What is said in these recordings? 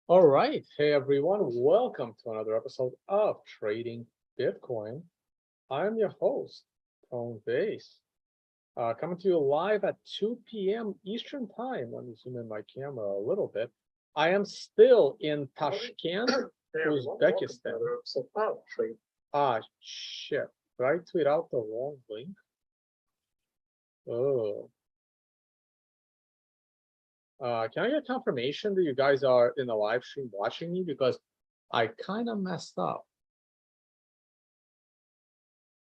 All right. Hey, everyone. Welcome to another episode of Trading Bitcoin. I'm your host, Vays, coming to you live at 2 p.m. Eastern Time. Let me zoom in my camera a little bit. I am still in Tashkent, Uzbekistan. Ah, shit. Did I tweet out the wrong link? Oh. Can I get confirmation that you guys are in the live stream watching me? Because I kind of messed up.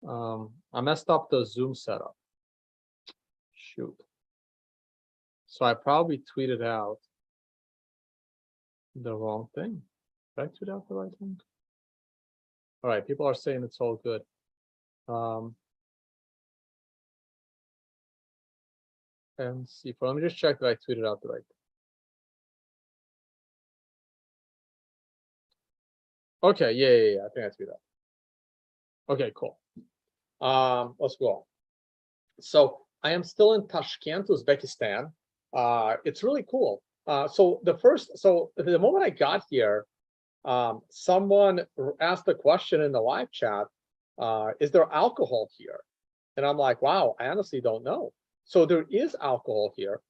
I messed up the Zoom setup. Shoot. So I probably tweeted out the wrong thing. Did I tweet out the right thing? All right, people are saying it's all good. And see, let me just check that I tweeted out the right thing. Okay, yeah. I think I tweeted out. Okay, cool. Let's go on. So I am still in Tashkent, Uzbekistan. It's really cool. So the moment I got here, someone asked a question in the live chat, is there alcohol here? And I'm like, wow, I honestly don't know. So there is alcohol here.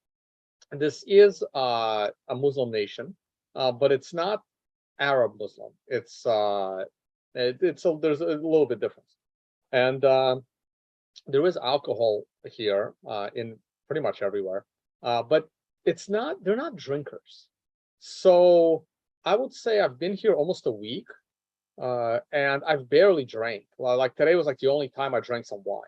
And this is a Muslim nation, but it's not Arab Muslim. It's there's a little bit difference. And there is alcohol here in pretty much everywhere, but they're not drinkers. So I would say I've been here almost a week, and I've barely drank. Like today was like the only time I drank some wine.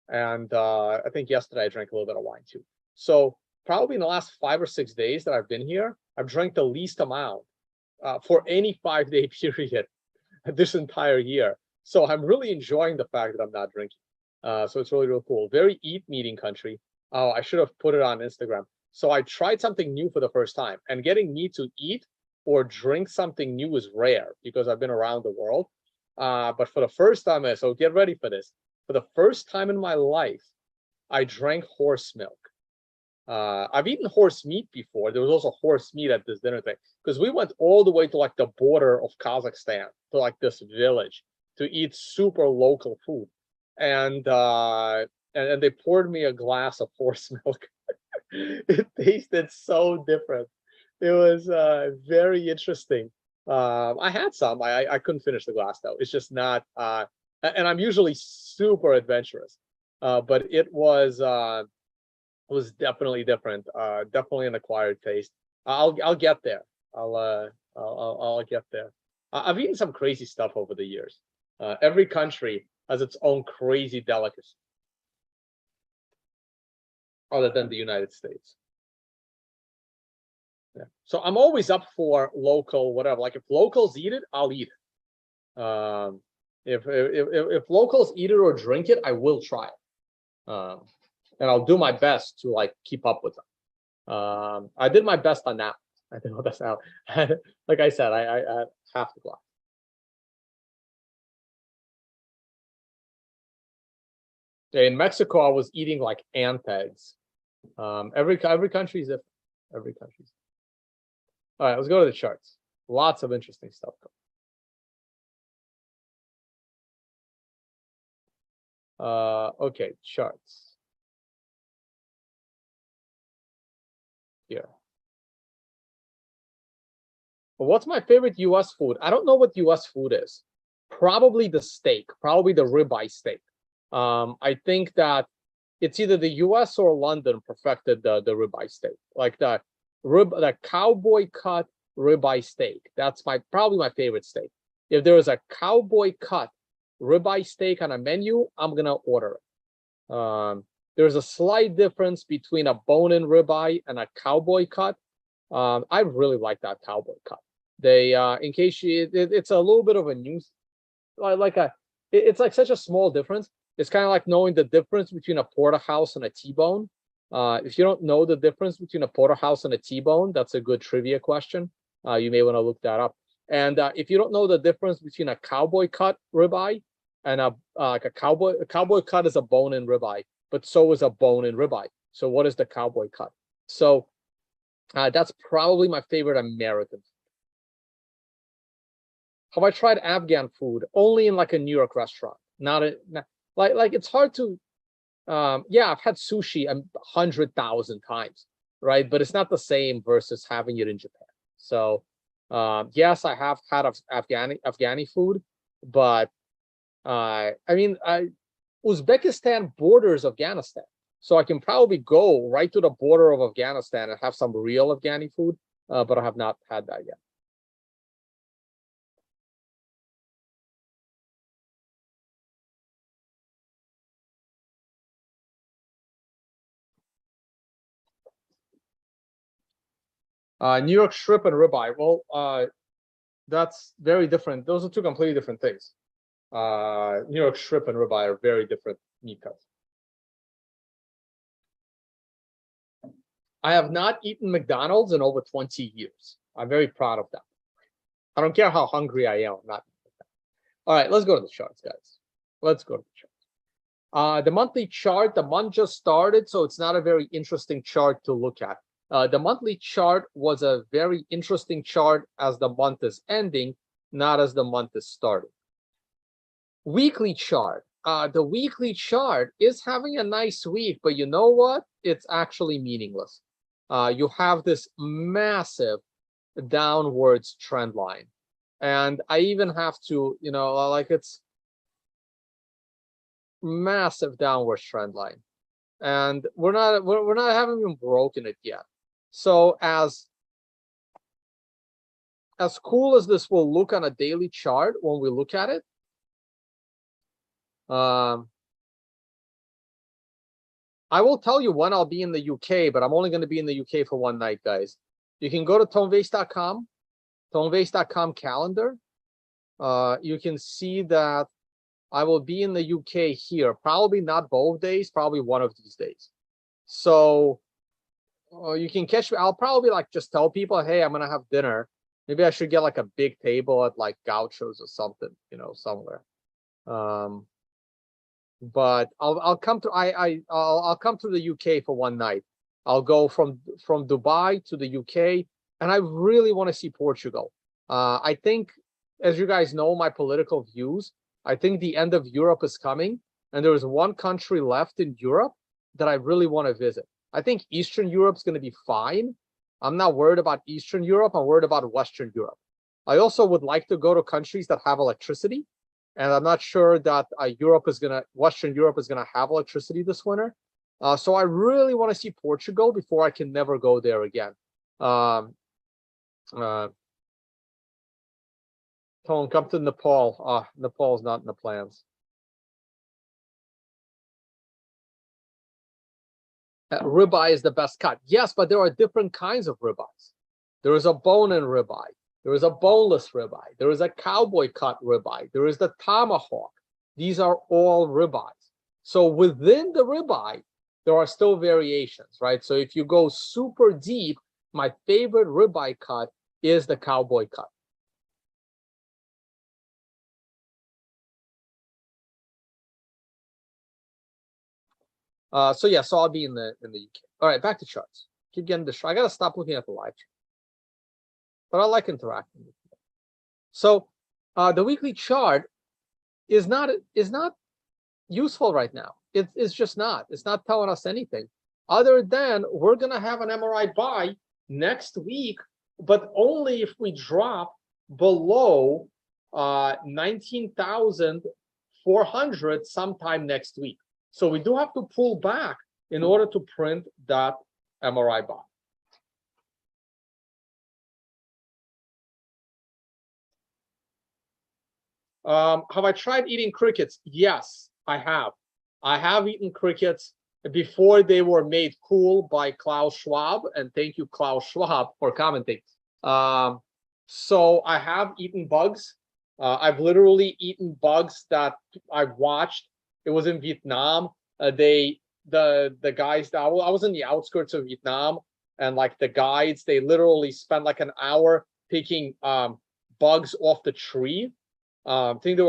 And I think yesterday I drank a little bit of wine too. So probably in the last 5 or 6 days that I've been here, I've drank the least amount for any 5-day period this entire year. So I'm really enjoying the fact that I'm not drinking. So it's really cool. Very eat-meeting country. Oh, I should have put it on Instagram. So I tried something new for the first time, and getting me to eat or drink something new is rare because I've been around the world. But for the first time, so get ready for this. For the first time in my life, I drank horse milk. I've eaten horse meat before. There was also horse meat at this dinner thing because we went all the way to like the border of Kazakhstan to like this village to eat super local food, and they poured me a glass of horse milk. It tasted so different. It was very interesting. I had some. I couldn't finish the glass though. It's just not. And I'm usually super adventurous, but it was definitely different. Definitely an acquired taste. I'll get there. I'll get there. I've eaten some crazy stuff over the years. Every country has its own crazy delicacy, other than the United States. Yeah. So I'm always up for local, whatever. Like if locals eat it, I'll eat it. If locals eat it or drink it, I will try it. And I'll do my best to like keep up with them. I did my best on that. I did my best out. Like I said, I had half the glass. In Mexico, I was eating like ant eggs. Every country is different. Every country. All right, let's go to the charts. Lots of interesting stuff. Okay, charts. Here. But what's my favorite U.S. food? I don't know what U.S. food is. Probably the steak. Probably the ribeye steak. I think that it's either the U.S. or London perfected the ribeye steak, like the cowboy cut ribeye steak. That's probably my favorite steak. If there is a cowboy cut ribeye steak on a menu, I'm gonna order it. There's a slight difference between a bone-in ribeye and a cowboy cut. I really like that cowboy cut. They, in case it's a little bit of a new, it's like such a small difference. It's kind of like knowing the difference between a porterhouse and a T-bone. If you don't know the difference between a porterhouse and a T-bone, that's a good trivia question. You may want to look that up. And if you don't know the difference between a cowboy cut ribeye and a cowboy cut is a bone-in ribeye, but so is a bone-in ribeye. So what is the cowboy cut? So that's probably my favorite American. Have I tried Afghan food? Only in like a New York restaurant. Not like it's hard to. Yeah, I've had sushi 100,000 times, right? But it's not the same versus having it in Japan. So, yes, I have had Afghani food, but I mean, Uzbekistan borders Afghanistan, so I can probably go right to the border of Afghanistan and have some real Afghani food, but I have not had that yet. New York strip and ribeye. Well, that's very different. Those are two completely different things. New York strip and ribeye are very different meat cuts. I have not eaten McDonald's in over 20 years. I'm very proud of that. I don't care how hungry I am. I'm not. All right, let's go to the charts, guys. Let's go to the chart. The monthly chart, the month just started, so it's not a very interesting chart to look at. The monthly chart was a very interesting chart as the month is ending, not as the month is starting. Weekly chart. The weekly chart is having a nice week, but you know what? It's actually meaningless. You have this massive downwards trend line. And I even have to, like it's massive downward trend line. And we're not haven't even broken it yet. So as cool as this will look on a daily chart when we look at it, I will tell you when I'll be in the UK, but I'm only going to be in the UK for one night, guys. You can go to tonevays.com, tonevays.com calendar. You can see that I will be in the UK here, probably not both days, probably one of these days. So you can catch me. I'll probably like just tell people, hey, I'm gonna have dinner. Maybe I should get like a big table at like Gaucho's or something, somewhere. But I'll come to I'll come to the UK for one night. I'll go from Dubai to the UK, and I really want to see Portugal. I think, as you guys know, my political views, I think the end of Europe is coming, and there is one country left in Europe that I really want to visit. I think Eastern Europe's going to be fine. I'm not worried about Eastern Europe. I'm worried about Western Europe. I also would like to go to countries that have electricity, and I'm not sure that Western Europe is gonna have electricity this winter. So I really want to see Portugal before I can never go there again. Tone, come to Nepal. Nepal's not in the plans. Ribeye is the best cut. Yes, but there are different kinds of ribeyes. There is a bone-in ribeye. There is a boneless ribeye. There is a cowboy cut ribeye. There is the tomahawk. These are all ribeyes. So within the ribeye, there are still variations, right? So if you go super deep, my favorite ribeye cut is the cowboy cut. So I'll be in the UK. All right, back to charts. Keep getting this. I gotta stop looking at the live chart, but I like interacting with you. So the weekly chart is not useful right now. It's just not. It's not telling us anything other than we're gonna have an MRI buy next week, but only if we drop below 19,400 sometime next week. So we do have to pull back in order to print that MRI buy. Have I tried eating crickets? Yes, I have. I have eaten crickets before they were made cool by Klaus Schwab, and thank you, Klaus Schwab, for commenting. So I have eaten bugs. I've literally eaten bugs that I've watched. It was in Vietnam. The guys that I was in the outskirts of Vietnam, and like the guides, they literally spent like an hour picking bugs off the tree. I think they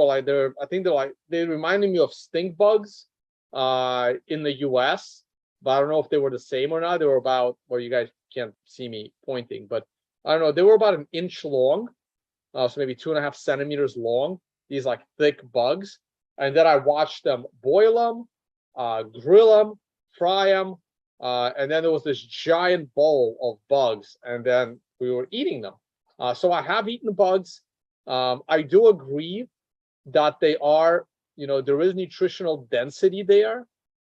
reminded me of stink bugs in the US, but I don't know if they were the same or not. They were about, well, you guys can't see me pointing, but I don't know, they were about an inch long. so maybe 2.5 centimeters long, these like thick bugs. And then I watched them boil them, grill them, fry them, and then there was this giant bowl of bugs, and then we were eating them. So I have eaten bugs. I do agree that they are, there is nutritional density there.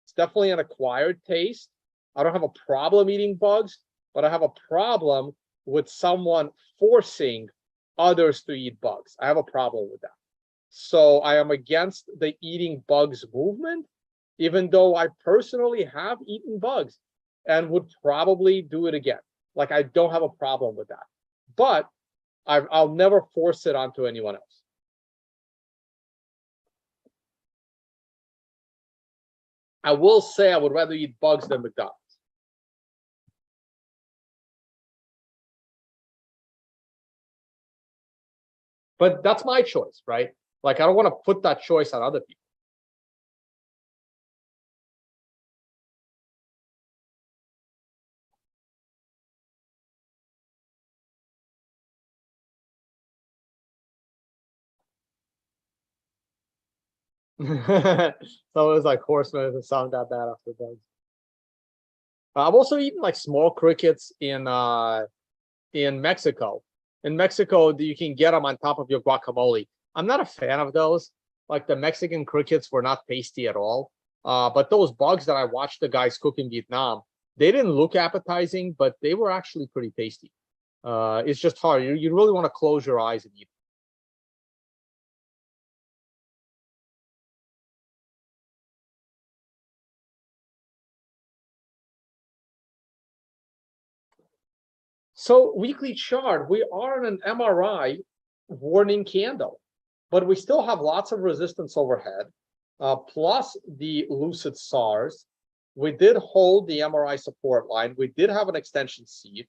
It's definitely an acquired taste. I don't have a problem eating bugs, but I have a problem with someone forcing others to eat bugs. I have a problem with that. So I am against the eating bugs movement, even though I personally have eaten bugs and would probably do it again. Like, I don't have a problem with that, but I'll never force it onto anyone else. I will say I would rather eat bugs than McDonald's. But that's my choice, right? Like, I don't want to put that choice on other people. So it was like horsemen doesn't sound that bad after bugs. I've also eaten like small crickets in Mexico. In Mexico, you can get them on top of your guacamole. I'm not a fan of those. Like, the Mexican crickets were not tasty at all. But those bugs that I watched the guys cook in Vietnam, they didn't look appetizing, but they were actually pretty tasty. It's just hard. You really want to close your eyes and eat. So weekly chart, we are in an MRI warning candle, but we still have lots of resistance overhead, plus the lucid SARS. We did hold the MRI support line. We did have an extension seed.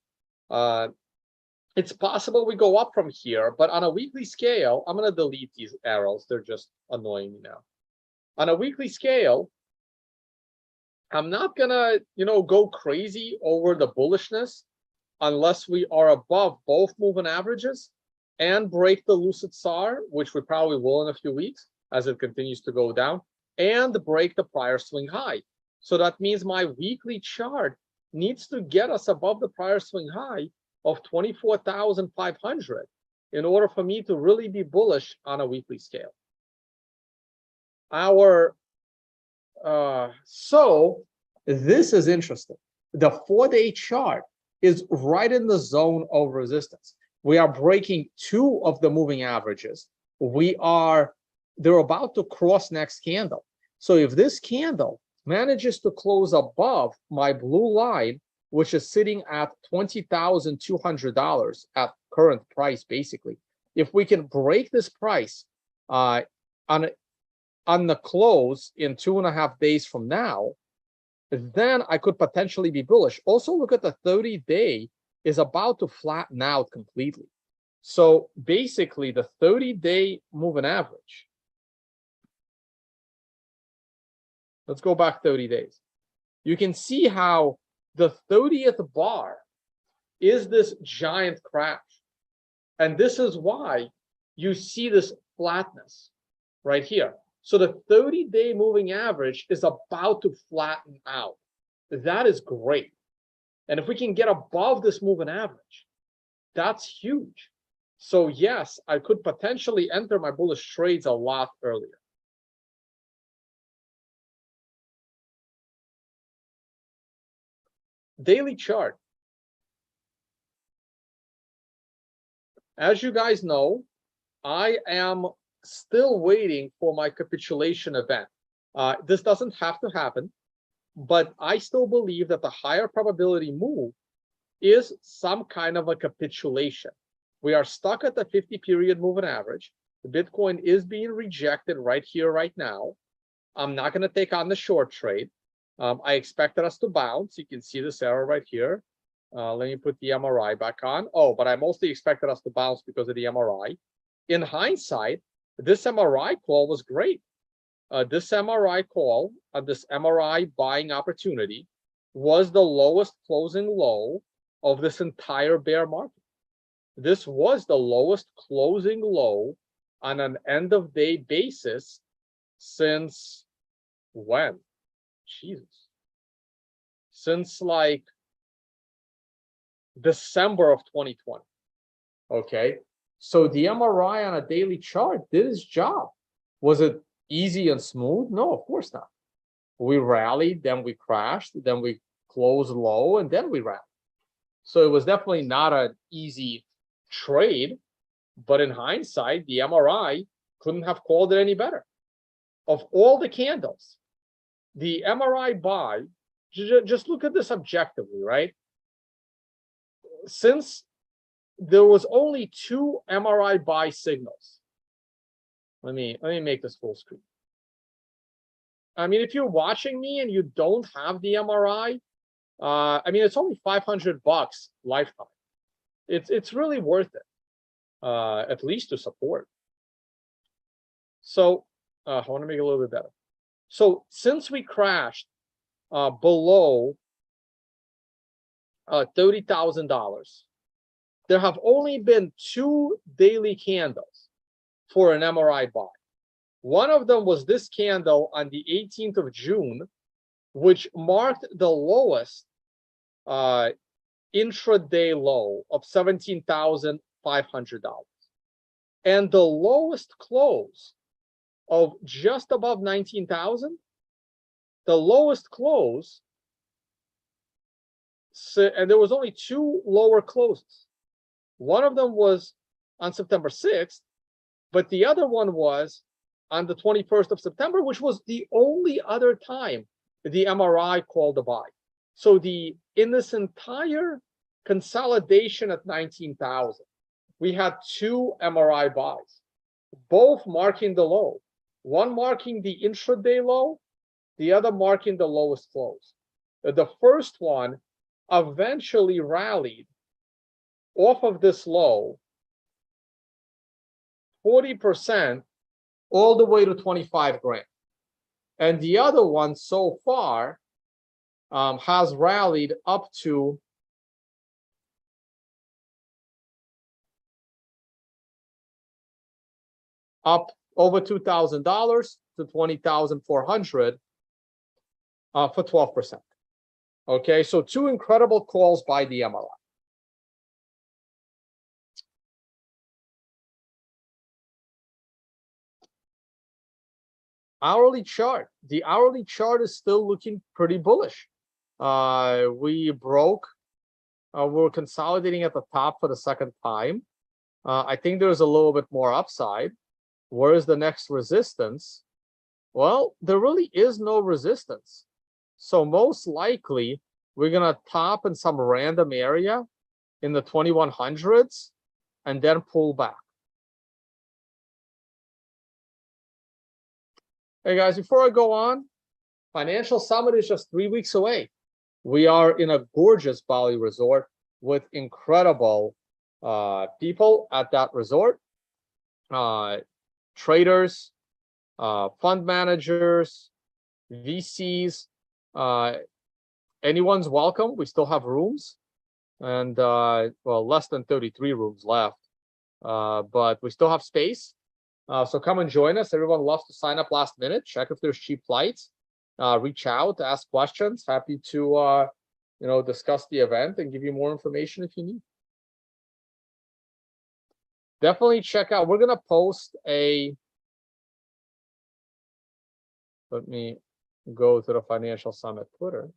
It's possible we go up from here, but on a weekly scale, I'm going to delete these arrows. They're just annoying me now. On a weekly scale, I'm not going to, go crazy over the bullishness unless we are above both moving averages and break the lucid SAR, which we probably will in a few weeks as it continues to go down, and break the prior swing high. So that means my weekly chart needs to get us above the prior swing high of 24,500 in order for me to really be bullish on a weekly scale. So this is interesting. The 4-day chart is right in the zone of resistance. We are breaking 2 of the moving averages. They're about to cross next candle. So if this candle manages to close above my blue line, which is sitting at $20,200 at current price, basically, if we can break this price on the close in 2.5 days from now, then I could potentially be bullish. Also, look at the 30-day is about to flatten out completely. So basically, the 30-day moving average. Let's go back 30 days. You can see how the 30th bar is this giant crash. And this is why you see this flatness right here. So the 30-day moving average is about to flatten out. That is great. And if we can get above this moving average, that's huge. So yes, I could potentially enter my bullish trades a lot earlier. Daily chart. As you guys know, I am still waiting for my capitulation event. This doesn't have to happen, but I still believe that the higher probability move is some kind of a capitulation. We are stuck at the 50-period moving average. The Bitcoin is being rejected right here, right now. I'm not going to take on the short trade. I expected us to bounce. You can see this arrow right here. Let me put the MRI back on. Oh, but I mostly expected us to bounce because of the MRI. In hindsight, this MRI call was great. This MRI call, this MRI buying opportunity, was the lowest closing low of this entire bear market. this was the lowest closing low on an end of day basis since when? Jesus. Since like December of 2020. Okay. So the MRI on a daily chart did its job. Was it easy and smooth? No, of course not. We rallied, then we crashed, then we closed low, and then we rallied. So it was definitely not an easy trade, but in hindsight, the MRI couldn't have called it any better. Of all the candles, the MRI buy, just look at this objectively, right? Since there was only 2 MRI buy signals. Let me make this full screen. I mean, if you're watching me and you don't have the MRI, I mean, it's only $500 lifetime. It's really worth it, at least to support. So I want to make it a little bit better. So since we crashed below $30,000, there have only been 2 daily candles for an MRI buy. One of them was this candle on the 18th of June, which marked the lowest intraday low of $17,500. And the lowest close of just above 19,000, the lowest close, and there was only 2 lower closes. One of them was on September 6th, but the other one was on the 21st of September, which was the only other time the MRI called a buy. So in this entire consolidation at 19,000, we had 2 MRI buys, both marking the low. One marking the intraday low, the other marking the lowest close. The first one eventually rallied off of this low 40% all the way to 25 grand. And the other one so far has rallied up to over $2,000 to 20,400 for 12%. Okay, so 2 incredible calls by the MRI. Hourly chart. The hourly chart is still looking pretty bullish. We broke. We're consolidating at the top for the second time. I think there's a little bit more upside. Where is the next resistance? Well, there really is no resistance. So most likely, we're going to top in some random area in the 2100s and then pull back. Hey guys, before I go on, Financial Summit is just 3 weeks away. We are in a gorgeous Bali resort with incredible people at that resort. Traders, fund managers, VCs, anyone's welcome. We still have rooms, and well, less than 33 rooms left, but we still have space. So come and join us. Everyone loves to sign up last minute. Check if there's cheap flights. Reach out, ask questions. Happy to discuss the event and give you more information if you need. Definitely check out. We're gonna post a. Let me go to the Financial Summit Twitter.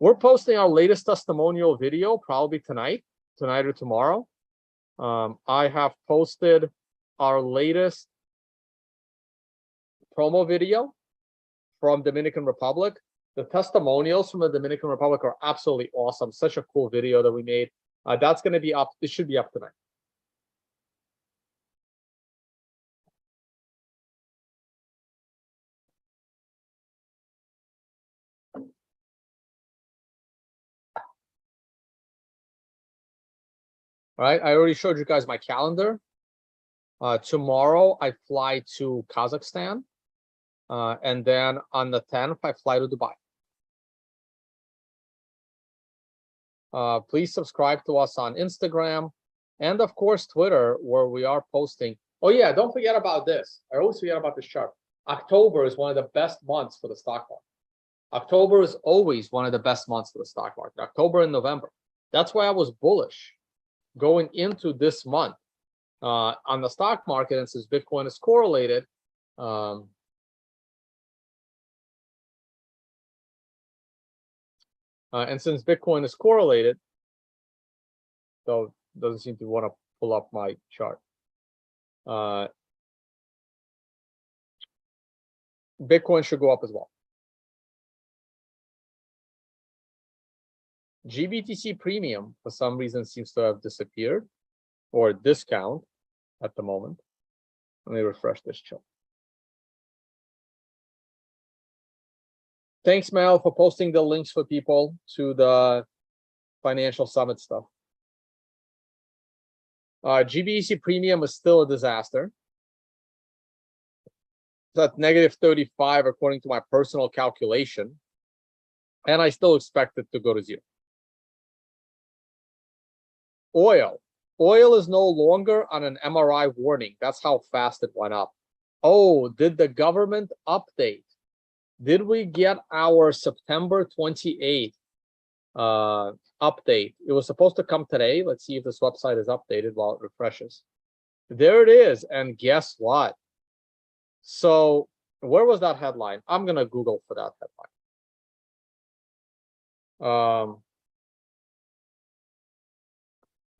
We're posting our latest testimonial video probably tonight or tomorrow. I have posted our latest promo video from Dominican Republic. The testimonials from the Dominican Republic are absolutely awesome. Such a cool video that we made. That's going to be up. It should be up tonight. All right, I already showed you guys my calendar. Tomorrow I fly to Kazakhstan, and then on the 10th I fly to Dubai. Please subscribe to us on Instagram and of course Twitter, where we are posting. Oh yeah, don't forget about this. I always forget about this chart. October is one of the best months for the stock market. October is always one of the best months for the stock market. October and November. That's why I was bullish going into this month on the stock market, and since Bitcoin is correlated, and since Bitcoin is correlated, though doesn't seem to want to pull up my chart. Bitcoin should go up as well. GBTC premium for some reason seems to have disappeared, or discount at the moment. Let me refresh this chart. Thanks, Mel, for posting the links for people to the financial summit stuff. GBTC premium is still a disaster. It's at -35 according to my personal calculation, and I still expect it to go to 0. Oil is no longer on an MRI warning. That's how fast it went up. Oh, did the government update? Did we get our September 28th update? It was supposed to come today. Let's see if this website is updated while it refreshes. There it is. And guess what? So where was that headline? I'm going to Google for that headline.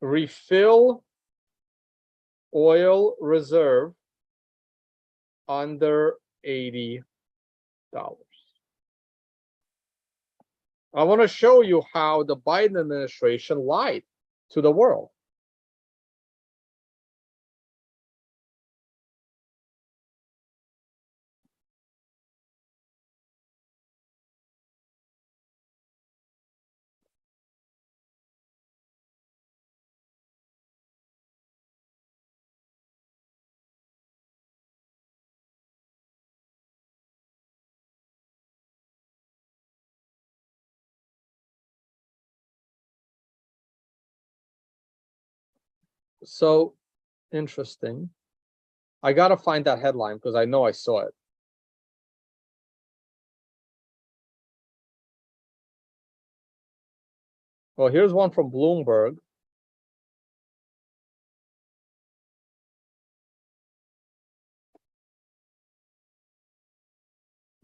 Refill oil reserve under $80. I want to show you how the Biden administration lied to the world. So interesting. I got to find that headline because I know I saw it. Well, here's one from Bloomberg.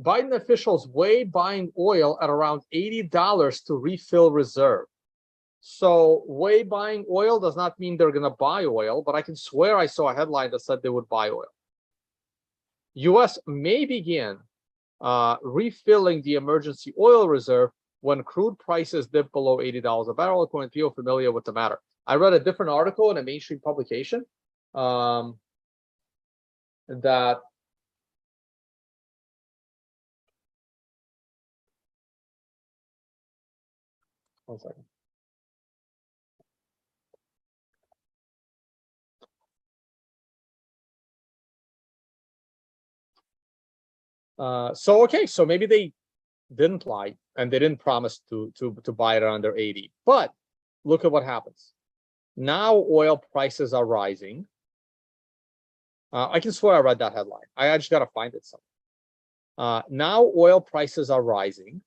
Biden officials weigh buying oil at around $80 to refill reserve. So weigh buying oil does not mean they're going to buy oil, but I can swear I saw a headline that said they would buy oil. U.S. may begin refilling the emergency oil reserve when crude prices dip below $80 a barrel, according to people familiar with the matter. I read a different article in a mainstream publication that one second. So maybe they didn't lie and they didn't promise to buy it under 80. But look at what happens. Now oil prices are rising. I can swear I read that headline. I just got to find it somewhere. Now oil prices are rising.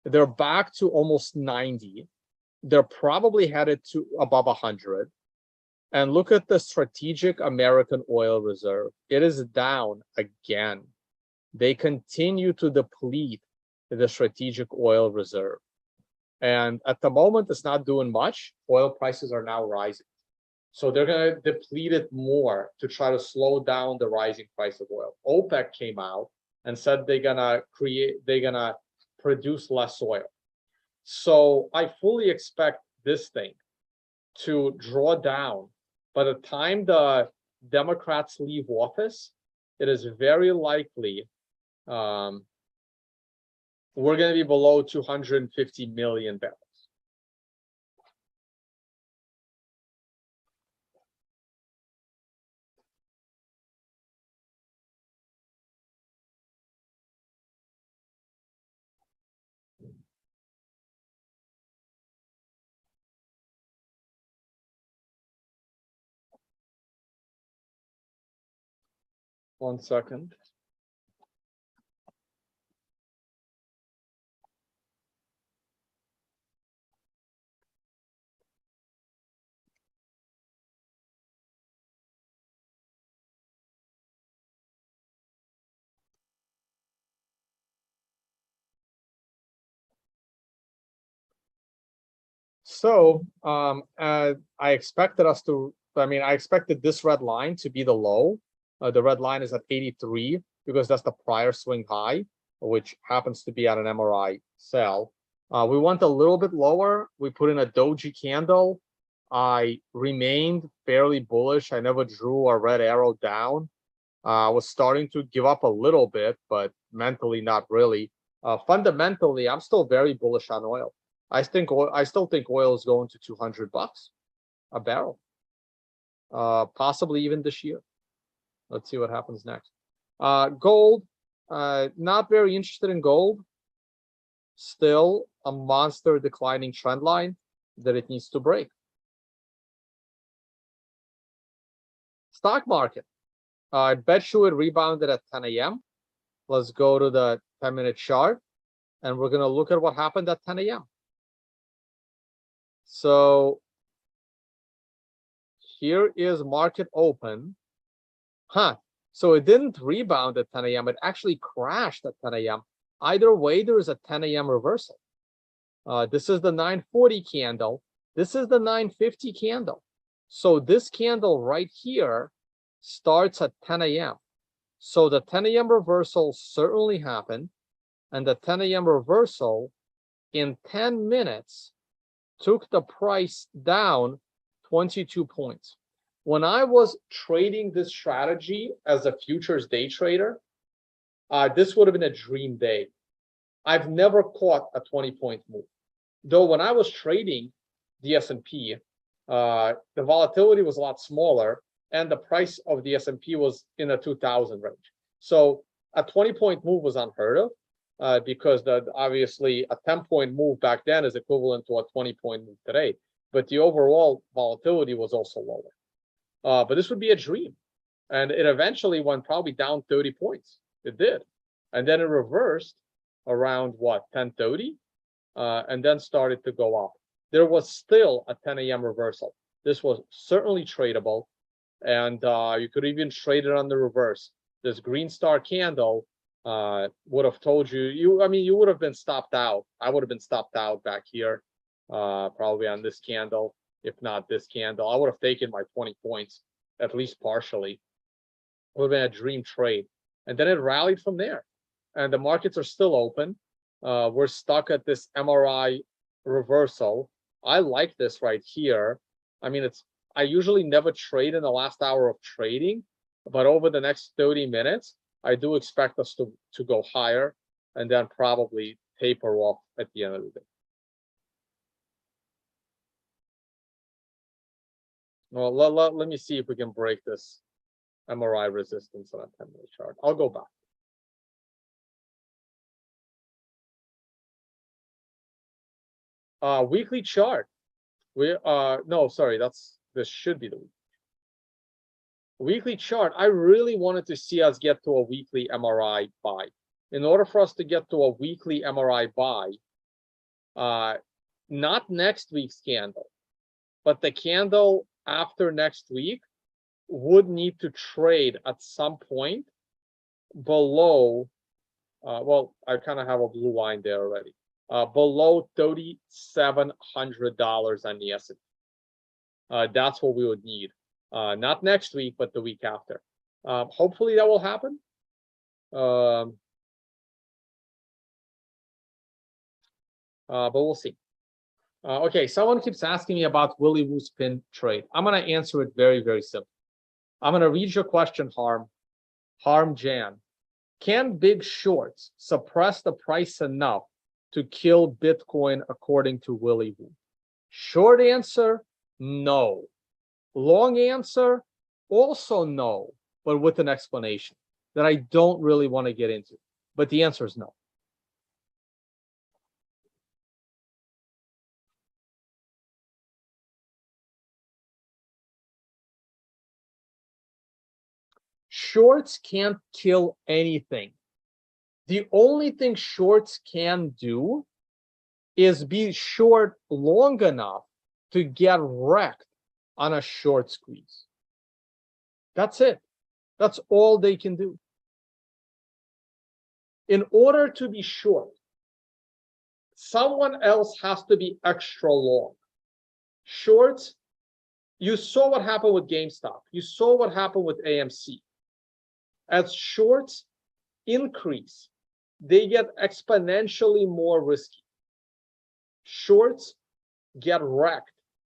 They're back to almost 90. They're probably headed to above 100. And look at the strategic American oil reserve. It is down again. They continue to deplete the strategic oil reserve. And at the moment, it's not doing much. Oil prices are now rising. So they're going to deplete it more to try to slow down the rising price of oil. OPEC came out and said they're going to produce less oil. So I fully expect this thing to draw down. By the time the Democrats leave office, it is very likely we're going to be below 250 million barrels. 1 second. So I expected us to, I expected this red line to be the low. The red line is at 83 because that's the prior swing high, which happens to be at an MRI sell. We went a little bit lower. We put in a doji candle. I remained fairly bullish. I never drew a red arrow down. I was starting to give up a little bit, but mentally not really. Fundamentally, I'm still very bullish on oil. I still think oil is going to $200 a barrel, possibly even this year. Let's see what happens next. Gold, not very interested in gold. Still a monster declining trend line that it needs to break. Stock market. I bet you it rebounded at 10 a.m. Let's go to the 10-minute chart, and we're going to look at what happened at 10 a.m. So here is market open. So it didn't rebound at 10 a.m. It actually crashed at 10 a.m. Either way, there is a 10 a.m. reversal. This is the 940 candle. This is the 950 candle. So this candle right here starts at 10 a.m. So the 10 a.m. reversal certainly happened. And the 10 a.m. reversal in 10 minutes took the price down 22 points. When I was trading this strategy as a futures day trader, this would have been a dream day. I've never caught a 20-point move. Though when I was trading the S&P, the volatility was a lot smaller, and the price of the S&P was in the 2,000 range. So a 20-point move was unheard of, because obviously a 10-point move back then is equivalent to a 20-point move today. But the overall volatility was also lower. But this would be a dream. And it eventually went probably down 30 points. It did. And then it reversed around, what, 10:30? And then started to go up. There was still a 10 a.m. reversal. This was certainly tradable. And you could even trade it on the reverse. This green star candle would have told you, you would have been stopped out. I would have been stopped out back here, probably on this candle, if not this candle. I would have taken my 20 points, at least partially. It would have been a dream trade. And then it rallied from there. And the markets are still open. We're stuck at this MRI reversal. I like this right here. I usually never trade in the last hour of trading, but over the next 30 minutes, I do expect us to go higher and then probably taper off at the end of the day. Well, let me see if we can break this MRI resistance on a 10-minute chart. I'll go back. Weekly chart. No, sorry, this should be the weekly chart. I really wanted to see us get to a weekly MRI buy. In order for us to get to a weekly MRI buy, not next week's candle, but the candle after next week would need to trade at some point below, well, I kind of have a blue line there already, below $3,700 on the S&P. That's what we would need. Not next week, but the week after. Hopefully that will happen. But we'll see. Okay, someone keeps asking me about Willy Woo's pin trade. I'm going to answer it very, very simple. I'm going to read your question, Harm Jan. Can big shorts suppress the price enough to kill Bitcoin according to Willy Woo? Short answer, no. Long answer, also no, but with an explanation that I don't really want to get into. But the answer is no. shorts can't kill anything. The only thing shorts can do is be short long enough to get wrecked on a short squeeze. That's it. That's all they can do. In order to be short, someone else has to be extra long. Shorts, you saw what happened with GameStop. You saw what happened with AMC. As shorts increase, they get exponentially more risky. Shorts get wrecked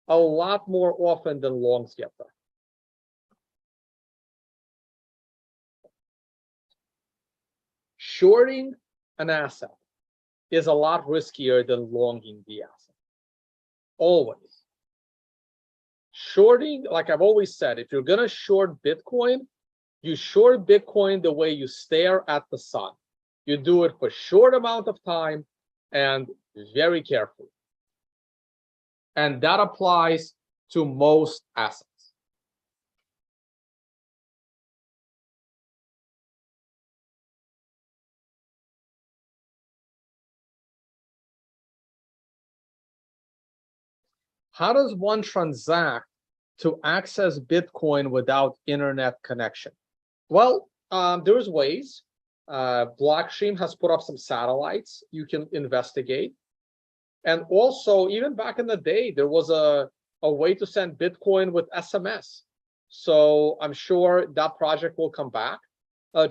a lot more often than longs get wrecked. Shorting an asset is a lot riskier than longing the asset. Always. Shorting, like I've always said, if you're going to short Bitcoin, you short Bitcoin the way you stare at the sun. You do it for a short amount of time and very carefully. And that applies to most assets. How does one transact to access Bitcoin without internet connection? Well, there's ways. Blockstream has put up some satellites you can investigate. And also, even back in the day, there was a way to send Bitcoin with SMS. So I'm sure that project will come back.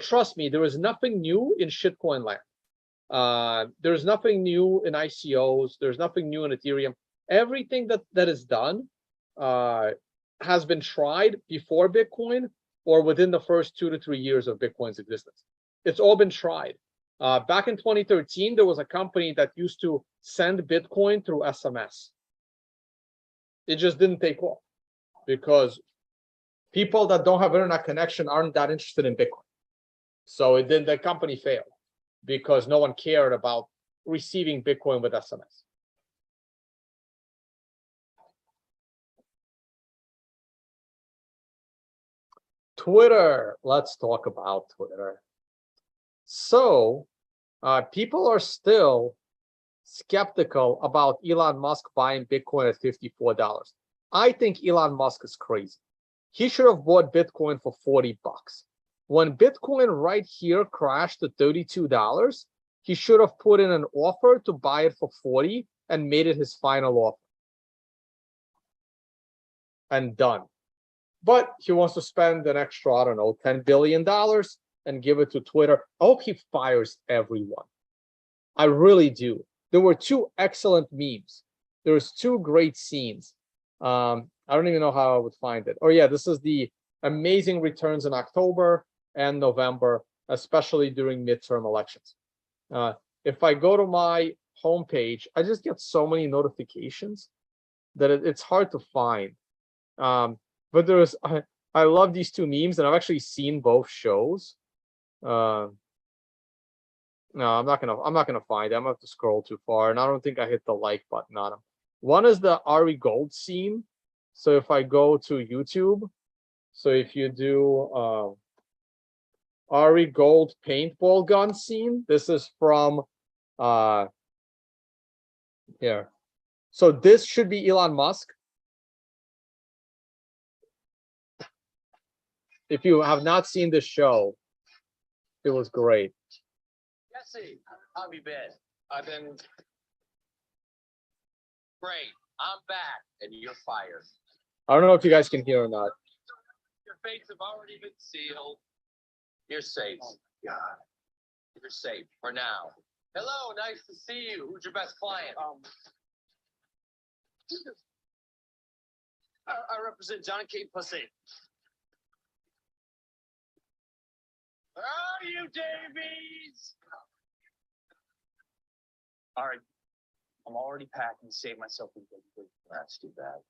Trust me, there is nothing new in shitcoin land. There's nothing new in ICOs. There's nothing new in Ethereum. Everything that is done has been tried before Bitcoin or within the first 2 to 3 years of Bitcoin's existence. It's all been tried. Back in 2013, there was a company that used to send Bitcoin through SMS. It just didn't take off because people that don't have internet connection aren't that interested in Bitcoin. So the company failed because no one cared about receiving Bitcoin with SMS. Twitter. Let's talk about Twitter. So people are still skeptical about Elon Musk buying Bitcoin at $54. I think Elon Musk is crazy. He should have bought Bitcoin for $40. When Bitcoin right here crashed to $32, he should have put in an offer to buy it for $40 and made it his final offer. And done. But he wants to spend an extra, I don't know, $10 billion and give it to Twitter. I hope he fires everyone. I really do. There were 2 excellent memes. There was 2 great scenes. I don't even know how I would find it. Oh yeah, this is the amazing returns in October and November, especially during midterm elections. If I go to my homepage, I just get so many notifications that it's hard to find. But I love these 2 memes, and I've actually seen both shows. No, I'm not gonna find it. I'm gonna have to scroll too far, and I don't think I hit the like button on them. One is the Ari Gold scene. So if I go to YouTube, so if you do Ari Gold paintball gun scene, this is from here. So this should be Elon Musk. If you have not seen this show, it was great. Jesse, how have you been? I've been great. I'm back, and you're fired. I don't know if you guys can hear or not. Your fates have already been sealed. You're safe. Oh, God. You're safe for now. Hello, nice to see you. Who's your best client? I represent John and Kate Pussy. Where are you, Davies? All right. I'm already packing to save myself a big. That's too bad.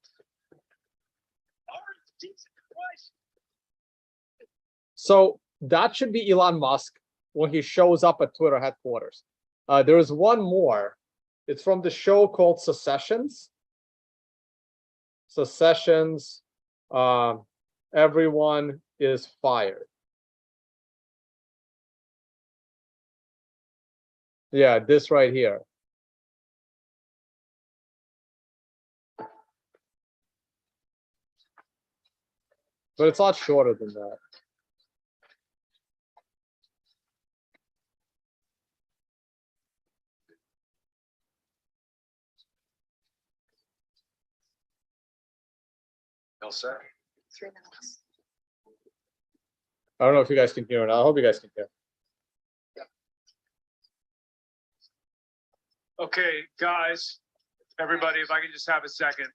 So that should be Elon Musk when he shows up at Twitter headquarters. There is one more. It's from the show called Secessions. Secessions. Everyone is fired. Yeah, this right here. But it's a lot shorter than that. No, sir. 3 minutes. I don't know if you guys can hear it. I hope you guys can hear. Okay, guys, everybody, if I can just have a second.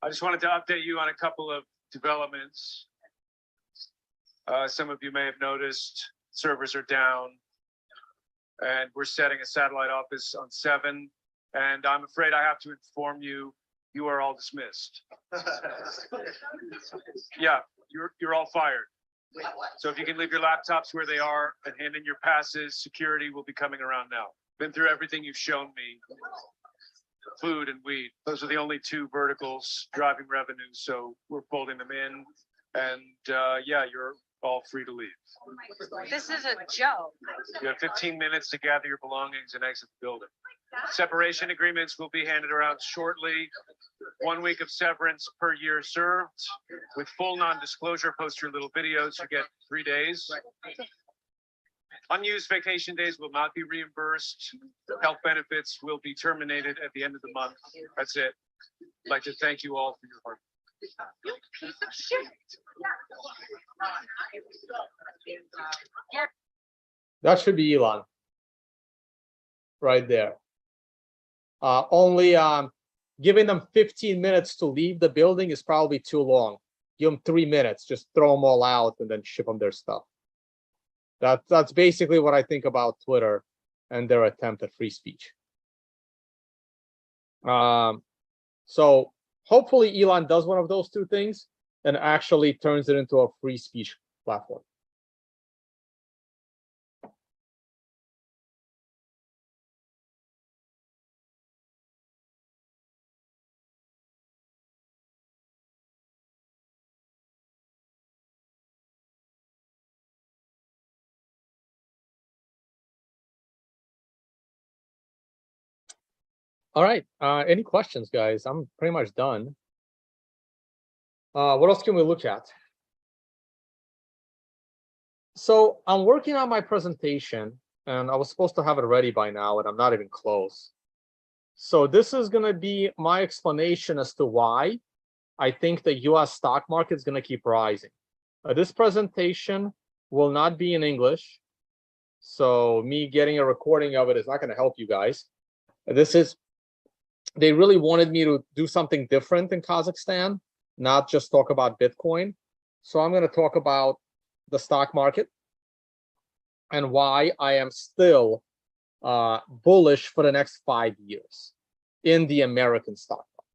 I just wanted to update you on a couple of developments. Some of you may have noticed servers are down and we're setting a satellite office on 7. And I'm afraid I have to inform you, you are all dismissed. Yeah, you're all fired. So if you can leave your laptops where they are and hand in your passes, security will be coming around now. Been through everything you've shown me. Food and weed. Those are the only 2 verticals driving revenue. So we're folding them in. And yeah, you're all free to leave. This is a joke. You have 15 minutes to gather your belongings and exit the building. Separation agreements will be handed around shortly. 1 week of severance per year served. With full non-disclosure, post your little videos, you get 3 days. Unused vacation days will not be reimbursed. Health benefits will be terminated at the end of the month. That's it. I'd like to thank you all for your hard work. Piece of shit. That should be Elon. Right there. Only giving them 15 minutes to leave the building is probably too long. Give them 3 minutes, just throw them all out and then ship them their stuff. That's basically what I think about Twitter and their attempt at free speech. So hopefully Elon does one of those 2 things and actually turns it into a free speech platform. All right. Any questions, guys? I'm pretty much done. What else can we look at? So I'm working on my presentation, and I was supposed to have it ready by now, and I'm not even close. So this is going to be my explanation as to why I think the US stock market is going to keep rising. This presentation will not be in English, so me getting a recording of it is not going to help you guys. They really wanted me to do something different in Kazakhstan, not just talk about Bitcoin. So I'm going to talk about the stock market and why I am still bullish for the next 5 years in the American stock market.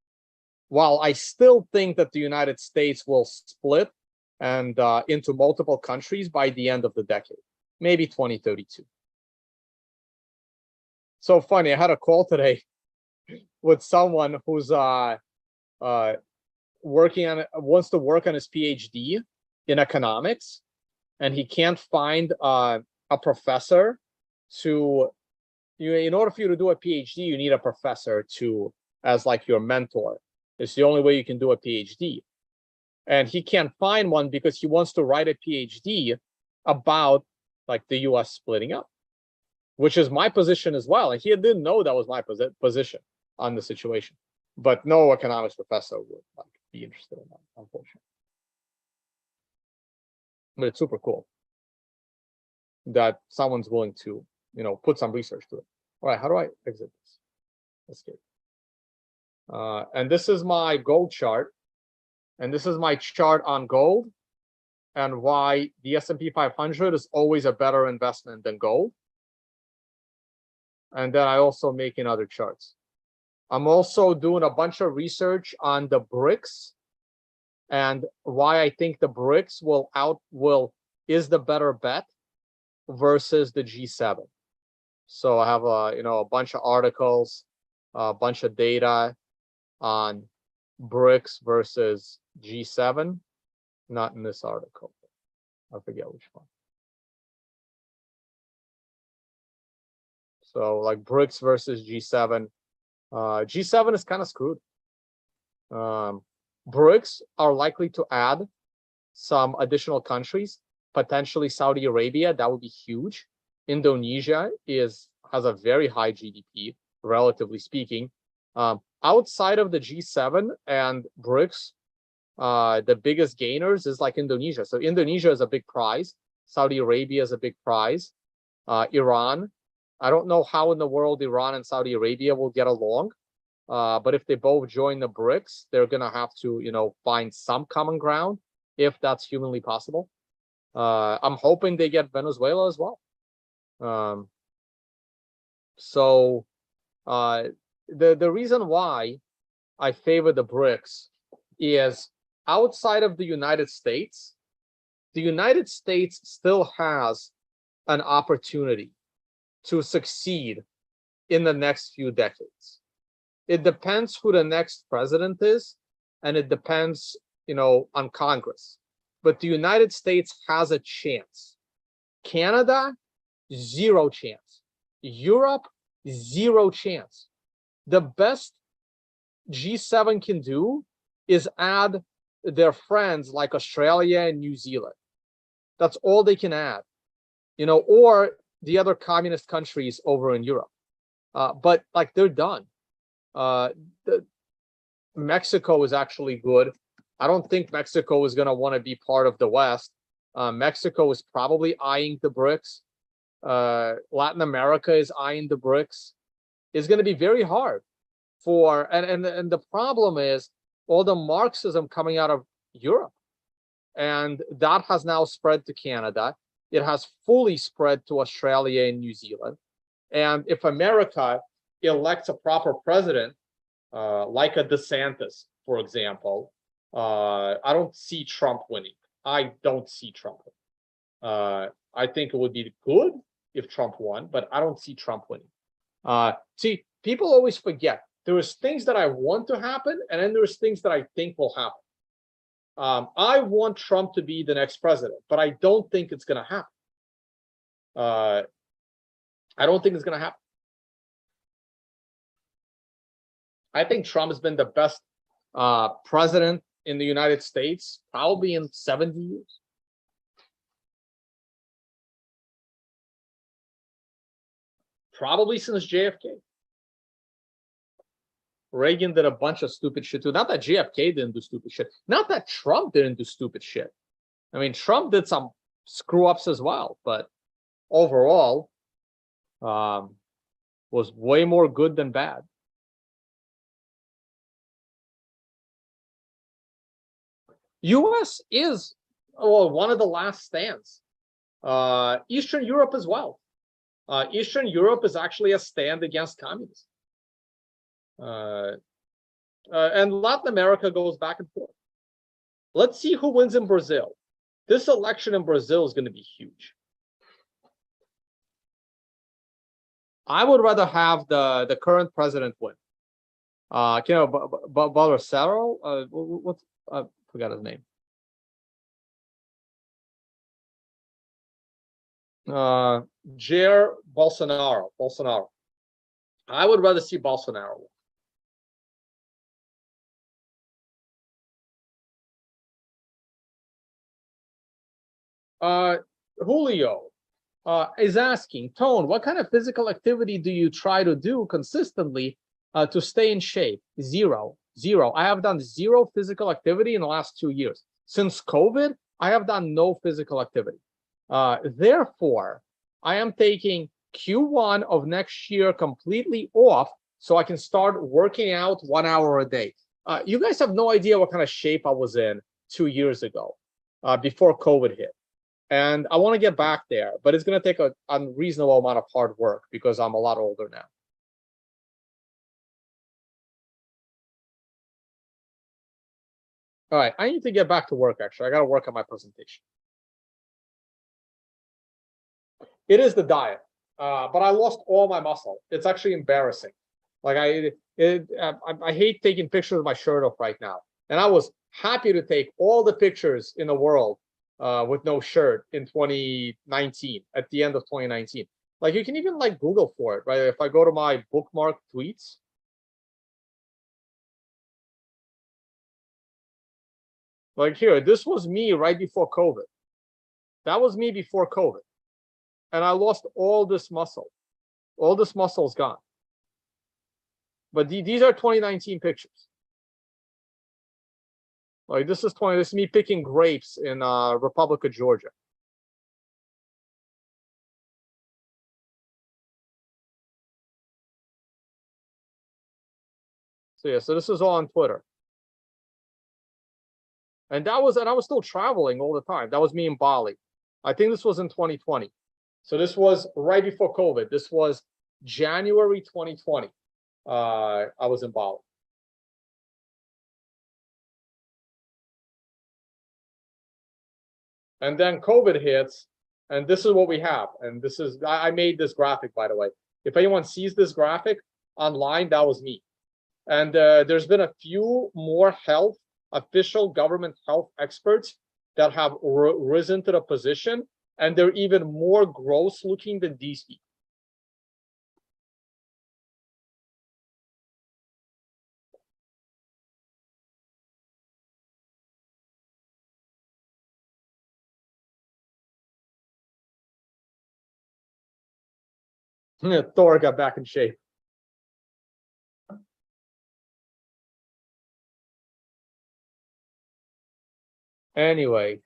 While I still think that the United States will split and into multiple countries by the end of the decade, maybe 2032. So funny, I had a call today with someone who's wants to work on his PhD in economics, and he can't find a professor to. In order for you to do a PhD, you need a professor as like your mentor. It's the only way you can do a PhD, and he can't find one because he wants to write a PhD about like the U.S. splitting up, which is my position as well. And he didn't know that was my position on the situation, but no economics professor would like be interested in that, unfortunately. But it's super cool that someone's willing to, put some research to it. All right, how do I exit this? Escape. And this is my gold chart, and this is my chart on gold, and why the S&P 500 is always a better investment than gold. And then I also making other charts. I'm also doing a bunch of research on the BRICS and why I think the BRICS is the better bet versus the G7. So I have a bunch of articles, a bunch of data on BRICS versus G7. Not in this article. I forget which one. So like BRICS versus G7. G7 is kind of screwed. BRICS are likely to add some additional countries, potentially Saudi Arabia. That would be huge. Indonesia has a very high GDP, relatively speaking. Outside of the G7 and BRICS, the biggest gainers is like Indonesia. So Indonesia is a big prize. Saudi Arabia is a big prize. Iran. I don't know how in the world Iran and Saudi Arabia will get along. But if they both join the BRICS, they're going to have to, find some common ground if that's humanly possible. I'm hoping they get Venezuela as well. The reason why I favor the BRICS is outside of the United States still has an opportunity to succeed in the next few decades. It depends who the next president is, and it depends, on Congress. But the United States has a chance. Canada, zero chance. Europe, zero chance. The best G7 can do is add their friends like Australia and New Zealand. That's all they can add, or the other communist countries over in Europe. But like they're done. Mexico is actually good. I don't think Mexico is going to want to be part of the West. Mexico is probably eyeing the BRICS. Latin America is eyeing the BRICS. It's going to be very hard for, and the problem is all the Marxism coming out of Europe. And that has now spread to Canada. It has fully spread to Australia and New Zealand. And if America elects a proper president, like a DeSantis, for example, I don't see Trump winning. I don't see Trump winning. I think it would be good if Trump won, but I don't see Trump winning. See, people always forget there's things that I want to happen, and then there's things that I think will happen. I want Trump to be the next president, but I don't think it's going to happen. I don't think it's going to happen. I think Trump has been the best president in the United States probably in 70 years. Probably since JFK. Reagan did a bunch of stupid shit too. Not that JFK didn't do stupid shit. Not that Trump didn't do stupid shit. I mean, Trump did some screw ups as well, but overall, was way more good than bad. US is one of the last stands. Eastern Europe as well. Eastern Europe is actually a stand against communism. And Latin America goes back and forth. Let's see who wins in Brazil. This election in Brazil is going to be huge. I would rather have the current president win. Bolsonaro, what's forgot his name. Jair Bolsonaro. I would rather see Bolsonaro win. Julio is asking, Tone, what kind of physical activity do you try to do consistently to stay in shape? Zero. I have done zero physical activity in the last 2 years. Since COVID, I have done no physical activity. Therefore, I am taking Q1 of next year completely off so I can start working out 1 hour a day. You guys have no idea what kind of shape I was in 2 years ago before COVID hit. And I want to get back there, but it's going to take a unreasonable amount of hard work because I'm a lot older now. All right, I need to get back to work, actually. I got to work on my presentation. It is the diet, but I lost all my muscle. It's actually embarrassing. Like I hate taking pictures of my shirt off right now. And I was happy to take all the pictures in the world with no shirt in 2019, at the end of 2019. Like you can even like Google for it, right? If I go to my bookmark tweets, like here, this was me right before COVID. That was me before COVID. And I lost all this muscle. All this muscle is gone. But these are 2019 pictures. Like this is me picking grapes in Republic of Georgia. So yeah, so this is all on Twitter. And I was still traveling all the time. That was me in Bali. I think this was in 2020. So this was right before COVID. This was January 2020. I was in Bali. And then COVID hits, and this is what we have. And this is, I made this graphic, by the way. If anyone sees this graphic online, that was me. And there's been a few more official government health experts that have risen to the position, and they're even more gross looking than these people. Thor got back in shape. Anyway.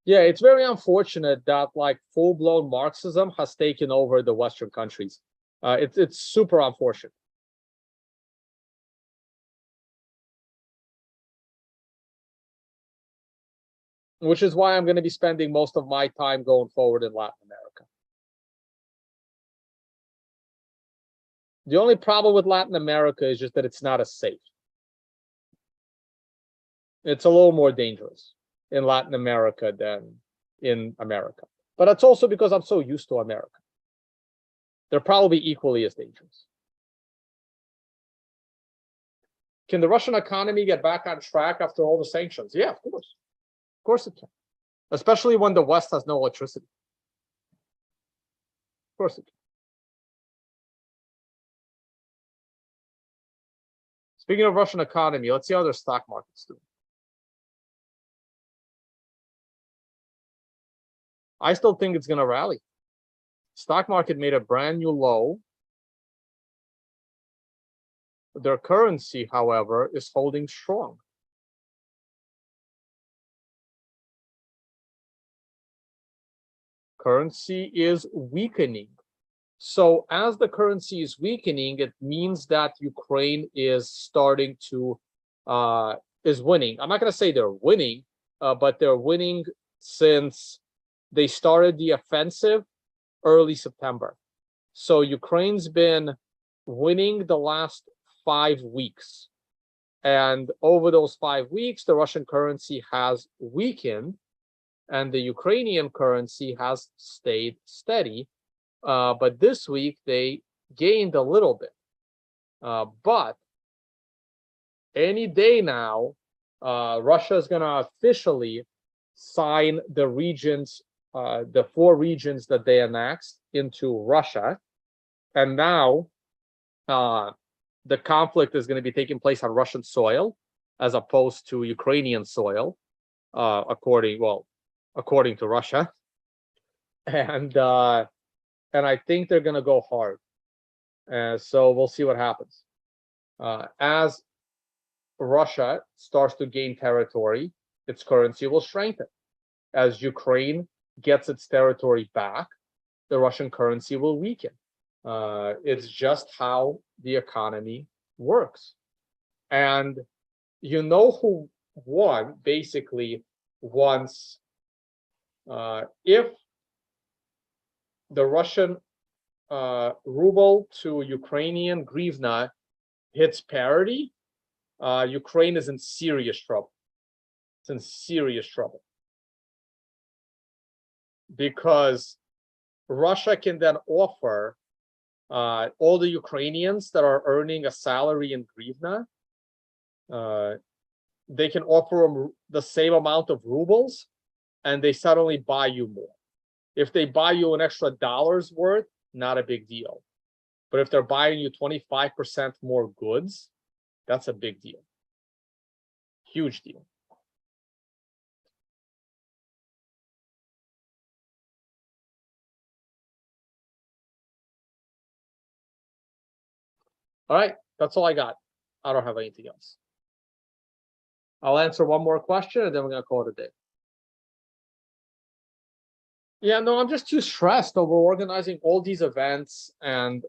Yeah, it's very unfortunate that like full-blown Marxism has taken over the Western countries. It's super unfortunate. Which is why I'm going to be spending most of my time going forward in Latin America. The only problem with Latin America is just that it's not as safe. It's a little more dangerous in Latin America than in America. But that's also because I'm so used to America. They're probably equally as dangerous. Can the Russian economy get back on track after all the sanctions? Yeah, of course. Of course it can. Especially when the West has no electricity. Of course it can. Speaking of Russian economy, let's see how their stock market's doing. I still think it's going to rally. Stock market made a brand new low. Their currency, however, is holding strong. Currency is weakening. So as the currency is weakening, it means that Ukraine is starting to, is winning. I'm not going to say they're winning, but they're winning since they started the offensive early September. So Ukraine's been winning the last 5 weeks. And over those 5 weeks, the Russian currency has weakened and the Ukrainian currency has stayed steady. But this week they gained a little bit. But any day now, Russia is going to officially sign the regions, the 4 regions that they annexed into Russia. And now the conflict is going to be taking place on Russian soil as opposed to Ukrainian soil, according to Russia. And I think they're going to go hard. So we'll see what happens. As Russia starts to gain territory, its currency will strengthen. As Ukraine gets its territory back, the Russian currency will weaken. It's just how the economy works. And you know who won, basically, once if the Russian ruble to Ukrainian hryvnia hits parity, Ukraine is in serious trouble. It's in serious trouble. Because Russia can then offer all the Ukrainians that are earning a salary in hryvnia they can offer them the same amount of rubles, and they suddenly buy you more. If they buy you an extra dollar's worth, not a big deal. But if they're buying you 25% more goods, that's a big deal. Huge deal. All right, that's all I got. I don't have anything else. I'll answer one more question and then we're gonna call it a day. Yeah, no, I'm just too stressed over organizing all these events and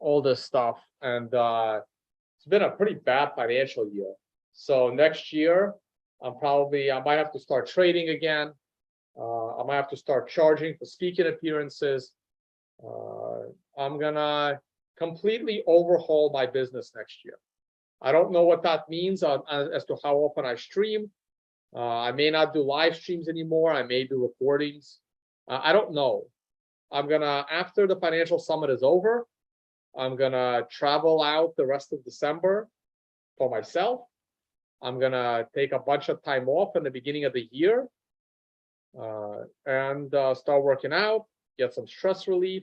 all this stuff. And it's been a pretty bad financial year. So next year, I might have to start trading again. I might have to start charging for speaking appearances. I'm gonna completely overhaul my business next year. I don't know what that means as to how often I stream. I may not do live streams anymore. I may do recordings. I don't know. After the financial summit is over, I'm gonna travel out the rest of December for myself. I'm gonna take a bunch of time off in the beginning of the year and start working out, get some stress relief,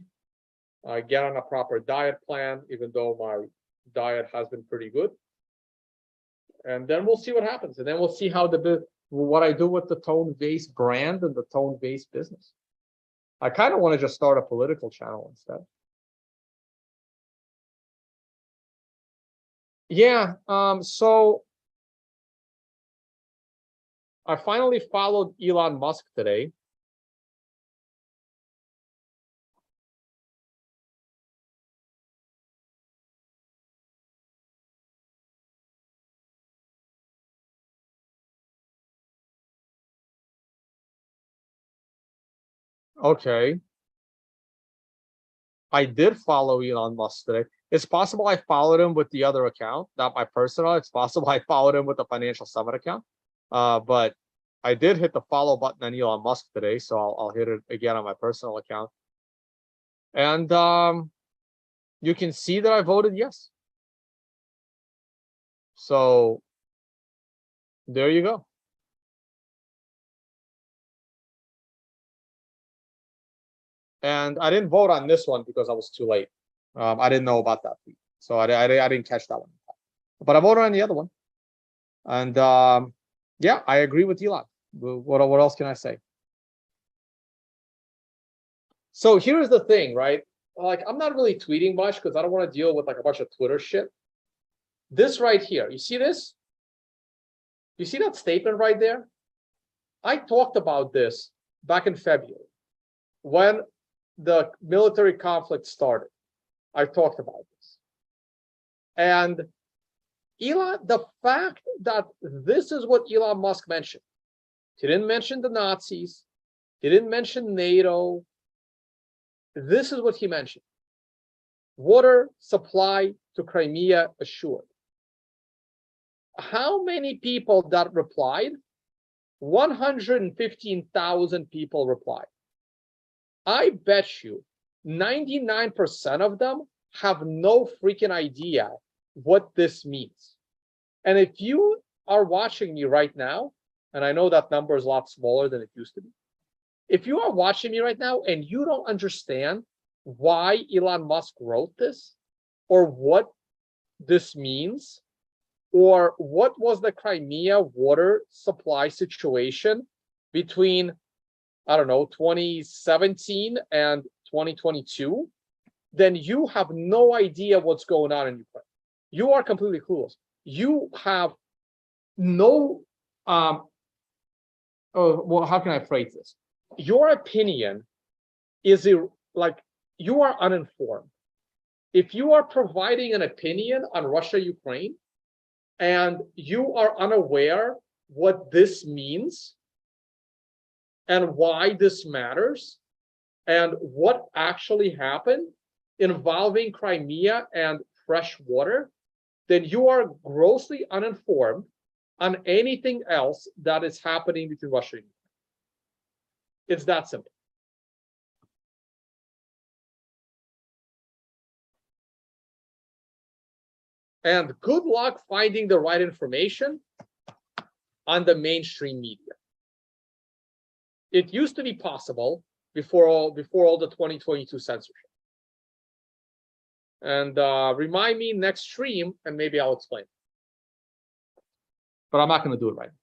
get on a proper diet plan, even though my diet has been pretty good. And then we'll see what happens. And then we'll see what I do with the Tone Vays brand and the Tone Vays business. I kind of want to just start a political channel instead. Yeah, so I finally followed Elon Musk today. Okay. I did follow Elon Musk today. It's possible I followed him with the other account, not my personal. It's possible I followed him with the Financial Summit account. But I did hit the follow button on Elon Musk today, so I'll hit it again on my personal account. And you can see that I voted yes. So there you go. And I didn't vote on this one because I was too late. I didn't know about that, so I didn't catch that one. But I voted on the other one. And yeah, I agree with Elon. What else can I say? So here's the thing, right? Like, I'm not really tweeting much because I don't want to deal with like a bunch of Twitter shit. This right here, you see this? You see that statement right there? I talked about this back in February when the military conflict started. I talked about this. And Elon, the fact that this is what Elon Musk mentioned. He didn't mention the Nazis. He didn't mention NATO. This is what he mentioned. Water supply to Crimea assured. How many people that replied? 115,000 people replied. I bet you 99% of them have no freaking idea what this means. And if you are watching me right now, and I know that number is a lot smaller than it used to be. If you are watching me right now and you don't understand why Elon Musk wrote this, or what this means, or what was the Crimea water supply situation between, I don't know, 2017 and 2022, then you have no idea what's going on in Ukraine. You are completely clueless. You have no, well, how can I phrase this? Your opinion is like, you are uninformed. If you are providing an opinion on Russia, Ukraine, and you are unaware what this means and why this matters and what actually happened involving Crimea and fresh water, then you are grossly uninformed on anything else that is happening between Russia and Ukraine. It's that simple. And good luck finding the right information on the mainstream media. It used to be possible before all the 2022 censorship. And remind me next stream, and maybe I'll explain. But I'm not going to do it right now.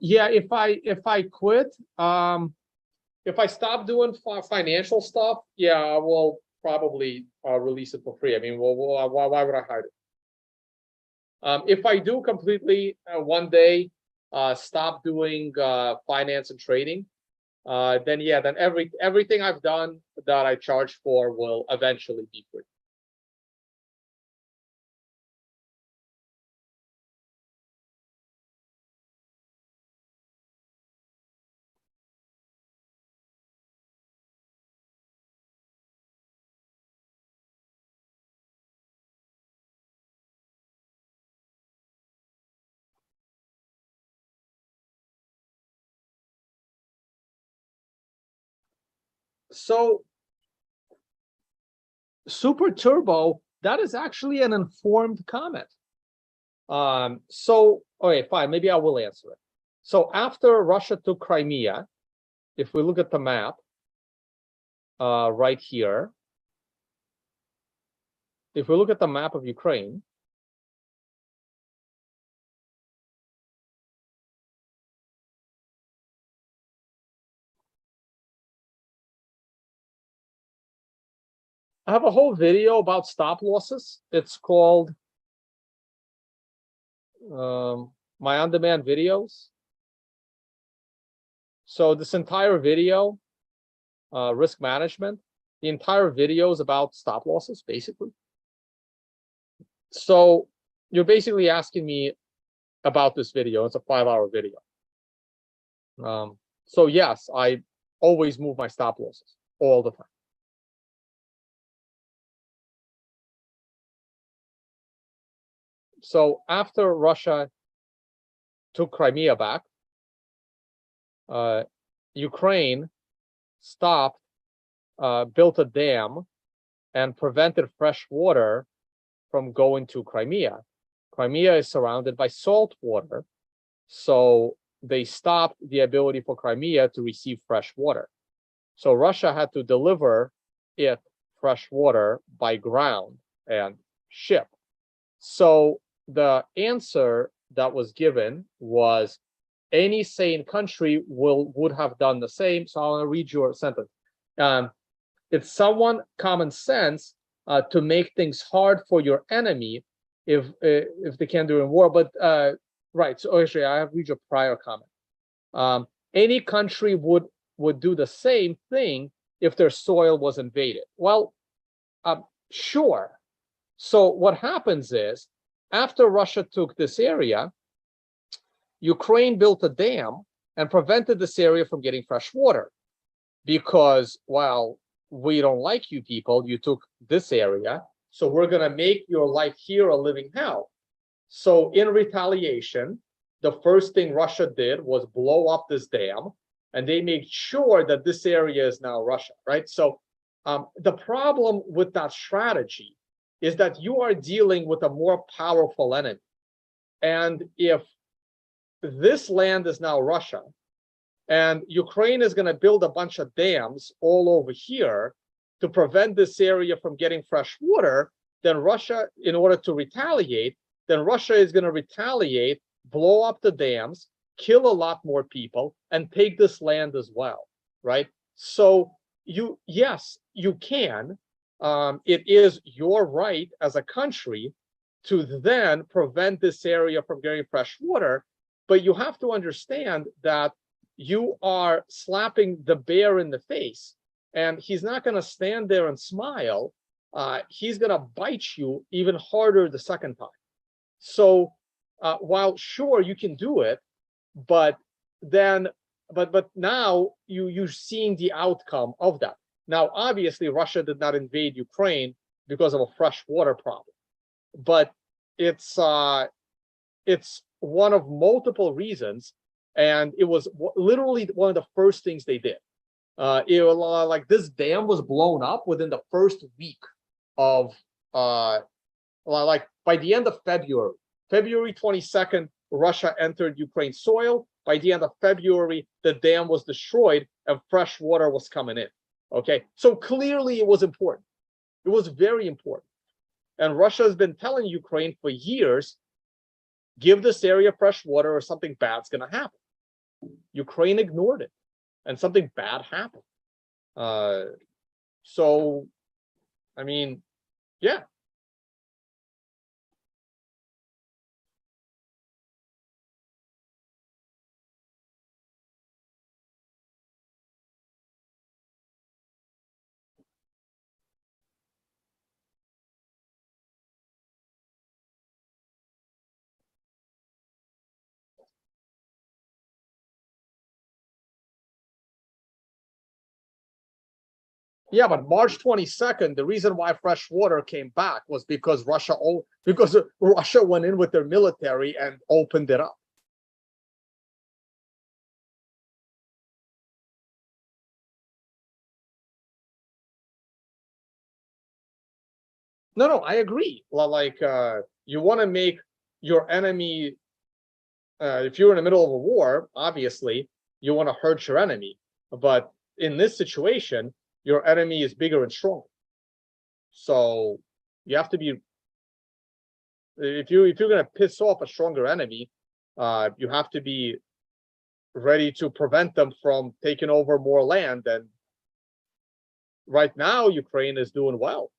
Yeah, if I quit, if I stop doing financial stuff, yeah, I will probably release it for free. I mean, why would I hide it? If I do completely one day stop doing finance and trading, then yeah, then everything I've done that I charge for will eventually be free. So Super Turbo, that is actually an informed comment. So, okay, fine, maybe I will answer it. So after Russia took Crimea, if we look at the map right here, if we look at the map of Ukraine, I have a whole video about stop losses. It's called my on-demand videos. So this entire video, risk management, the entire video is about stop losses, basically. So you're basically asking me about this video. It's a 5-hour video. So yes, I always move my stop losses all the time. So after Russia took Crimea back, Ukraine stopped, built a dam, and prevented fresh water from going to Crimea. Crimea is surrounded by salt water, so they stopped the ability for Crimea to receive fresh water. So Russia had to deliver it fresh water by ground and ship. So the answer that was given was any sane country would have done the same. So I'll read your sentence. It's somewhat common sense to make things hard for your enemy if they can't do it in war. But right, so actually I have read your prior comment. Any country would do the same thing if their soil was invaded. Well, sure. So what happens is, after Russia took this area, Ukraine built a dam and prevented this area from getting fresh water. Because, well, we don't like you people, you took this area, so we're going to make your life here a living hell. So in retaliation, the first thing Russia did was blow up this dam, and they made sure that this area is now Russia, right? So the problem with that strategy is that you are dealing with a more powerful enemy. And if this land is now Russia, and Ukraine is going to build a bunch of dams all over here to prevent this area from getting fresh water, then Russia, in order to retaliate, then Russia is going to retaliate, blow up the dams, kill a lot more people, and take this land as well, right? So yes, you can. It is your right as a country to then prevent this area from getting fresh water, but you have to understand that you are slapping the bear in the face, and he's not going to stand there and smile. He's going to bite you even harder the second time. So while sure you can do it, but now you're seeing the outcome of that. Now, obviously, Russia did not invade Ukraine because of a fresh water problem, but it's one of multiple reasons And it was literally one of the first things they did. It was like this dam was blown up within the first week of like by the end of February. February 22nd, Russia entered Ukraine soil. By the end of February, the dam was destroyed and fresh water was coming in. Okay, so clearly it was important. It was very important. And Russia has been telling Ukraine for years, give this area fresh water or something bad's going to happen. Ukraine ignored it and something bad happened. So, I mean, yeah. Yeah, but March 22nd, the reason why fresh water came back was because Russia went in with their military and opened it up. No, I agree. Like, you want to make your enemy, if you're in the middle of a war, obviously, you want to hurt your enemy. But in this situation, your enemy is bigger and stronger. So you have to be, if you're going to piss off a stronger enemy, you have to be ready to prevent them from taking over more land. And right now, Ukraine is doing well.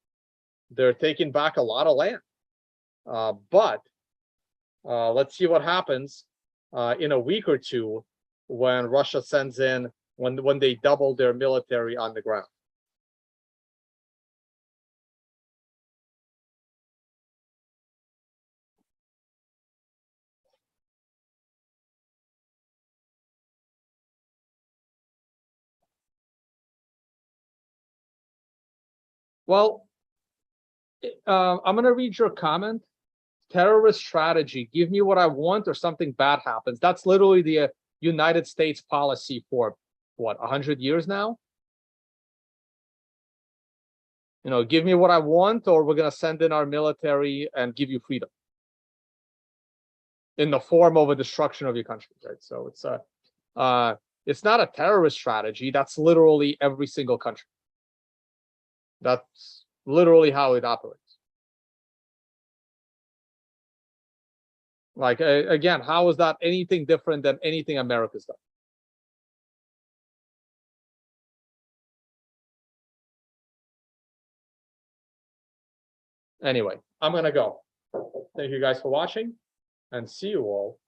They're taking back a lot of land. But let's see what happens in a week or two when Russia sends in, when they double their military on the ground. Well, I'm going to read your comment. Terrorist strategy, give me what I want or something bad happens. That's literally the United States policy for, what, 100 years now? You know, give me what I want or we're going to send in our military and give you freedom in the form of a destruction of your country, right? So it's not a terrorist strategy. That's literally every single country. That's literally how it operates. Like, again, how is that anything different than anything America's done? Anyway, I'm going to go. Thank you guys for watching and see you all